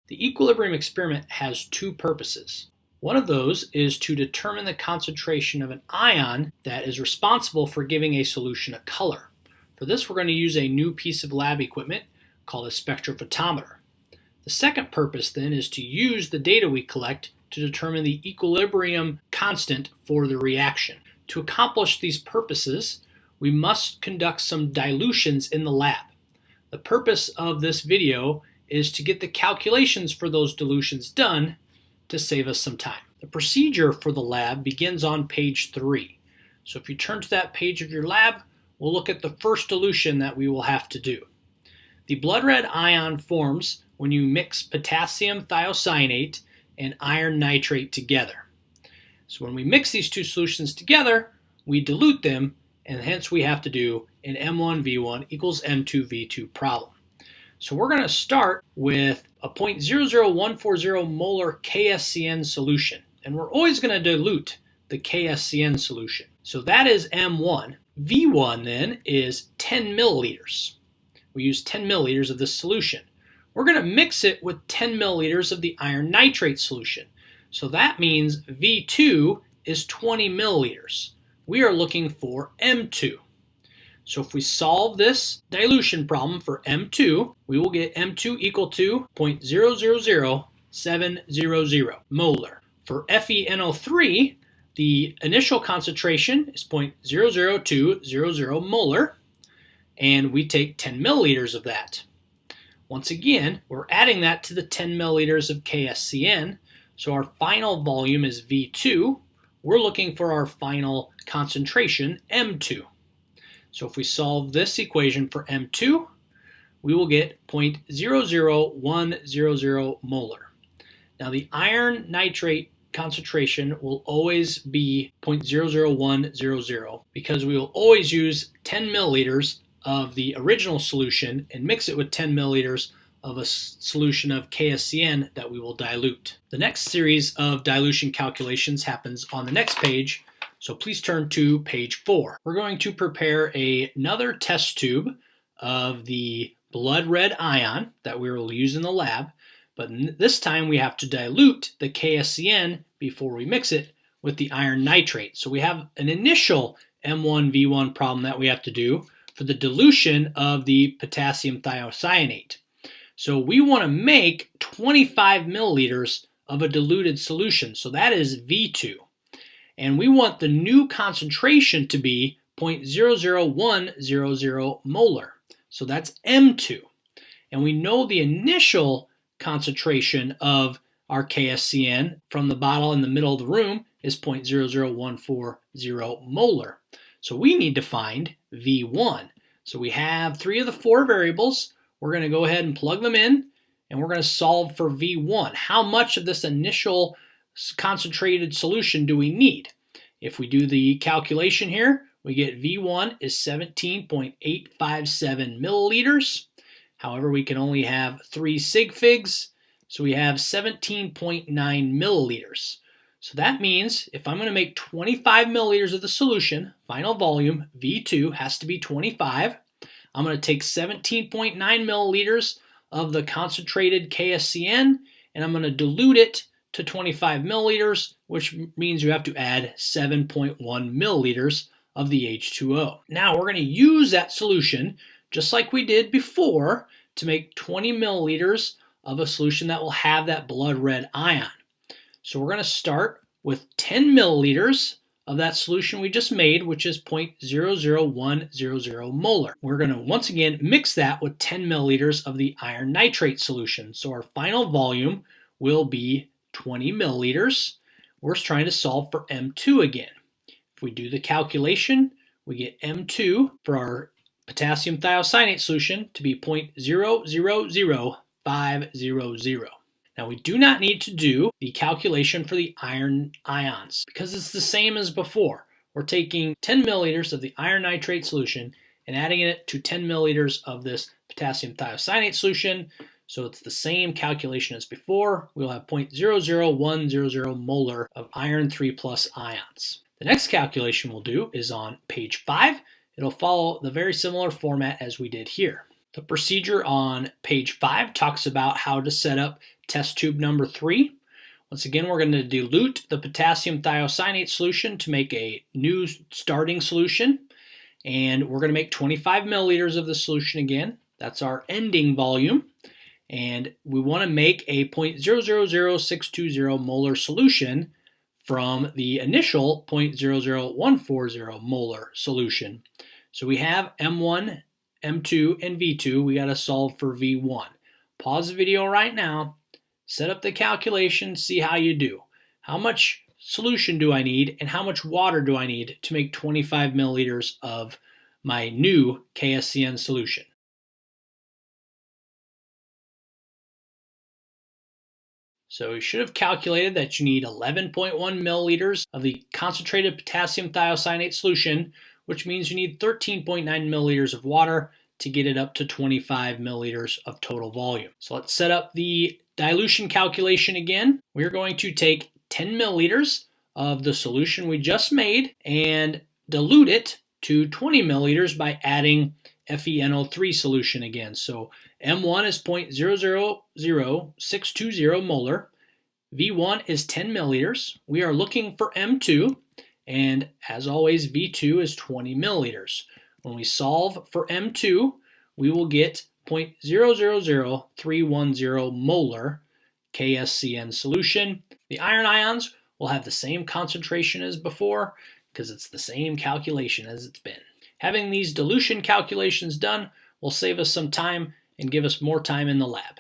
The equilibrium experiment has two purposes. One of those is to determine the concentration of an ion that is responsible for giving a solution a color. For this, we're going to use a new piece of lab equipment called a spectrophotometer. The second purpose then is to use the data we collect to determine the equilibrium constant for the reaction. To accomplish these purposes, we must conduct some dilutions in the lab. The purpose of this video is to get the calculations for those dilutions done to save us some time. The procedure for the lab begins on page 3. So if you turn to that page of your lab, we'll look at the first dilution that we will have to do. The blood red ion forms when you mix potassium thiocyanate and iron nitrate together. So when we mix these two solutions together, we dilute them, and hence we have to do an M1V1 equals M2V2 problem. So we're going to start with a 0.00140 molar KSCN solution, and we're always going to dilute the KSCN solution. So that is M1. V1 then is 10 milliliters. We use 10 milliliters of this solution. We're going to mix it with 10 milliliters of the iron nitrate solution. So that means V2 is 20 milliliters. We are looking for M2. So if we solve this dilution problem for M2, we will get M2 equal to 0.000700 molar. For FeNO3, the initial concentration is 0.00200 molar, and we take 10 milliliters of that. Once again, we're adding that to the 10 milliliters of KSCN, so our final volume is V2. We're looking for our final concentration, M2. So if we solve this equation for M2, we will get 0.00100 molar. Now the iron nitrate concentration will always be 0.00100 because we will always use 10 milliliters of the original solution and mix it with 10 milliliters of a solution of KSCN that we will dilute. The next series of dilution calculations happens on the next page, so please turn to page 4. We're going to prepare another test tube of the blood red ion that we will use in the lab, but this time we have to dilute the KSCN before we mix it with the iron nitrate. So we have an initial M1V1 problem that we have to do for the dilution of the potassium thiocyanate. So we want to make 25 milliliters of a diluted solution, so that is V2. And we want the new concentration to be 0.00100 molar, so that's M2. And we know the initial concentration of our KSCN from the bottle in the middle of the room is 0.00140 molar. So we need to find V1. So we have 3 of the 4 variables. We're going to go ahead and plug them in, and we're going to solve for V1. How much of this initial concentrated solution do we need? If we do the calculation here, we get V1 is 17.857 milliliters. However, we can only have 3 sig figs, so we have 17.9 milliliters. So that means if I'm going to make 25 milliliters of the solution, final volume, V2 has to be 25. I'm going to take 17.9 milliliters of the concentrated KSCN, and I'm going to dilute it to 25 milliliters, which means you have to add 7.1 milliliters of the H2O. Now we're going to use that solution, just like we did before, to make 20 milliliters of a solution that will have that blood red ion. So we're going to start with 10 milliliters of that solution we just made, which is 0.00100 molar. We're going to once again mix that with 10 milliliters of the iron nitrate solution. So our final volume will be 20 milliliters. We're trying to solve for M2 again. If we do the calculation, we get M2 for our potassium thiocyanate solution to be 0.000500. Now we do not need to do the calculation for the iron ions because it's the same as before. We're taking 10 milliliters of the iron nitrate solution and adding it to 10 milliliters of this potassium thiocyanate solution. So it's the same calculation as before. We'll have 0.00100 molar of iron 3 plus ions. The next calculation we'll do is on page 5. It'll follow the very similar format as we did here. The procedure on page 5 talks about how to set up test tube number 3. Once again, we're going to dilute the potassium thiocyanate solution to make a new starting solution. And we're going to make 25 milliliters of the solution again. That's our ending volume. And we want to make a 0.000620 molar solution from the initial 0.00140 molar solution. So we have M1, M2, and V2. We got to solve for V1. Pause the video right now, set up the calculation, see how you do. How much solution do I need and how much water do I need to make 25 milliliters of my new KSCN solution? So you should have calculated that you need 11.1 milliliters of the concentrated potassium thiocyanate solution, which means you need 13.9 milliliters of water to get it up to 25 milliliters of total volume. So let's set up the dilution calculation again. We're going to take 10 milliliters of the solution we just made and dilute it to 20 milliliters by adding FeNO3 solution again. So M1 is 0.000620 molar. V1 is 10 milliliters. We are looking for M2, and as always, V2 is 20 milliliters. When we solve for M2, we will get 0.000310 molar KSCN solution. The iron ions will have the same concentration as before because it's the same calculation as it's been. Having these dilution calculations done will save us some time and give us more time in the lab.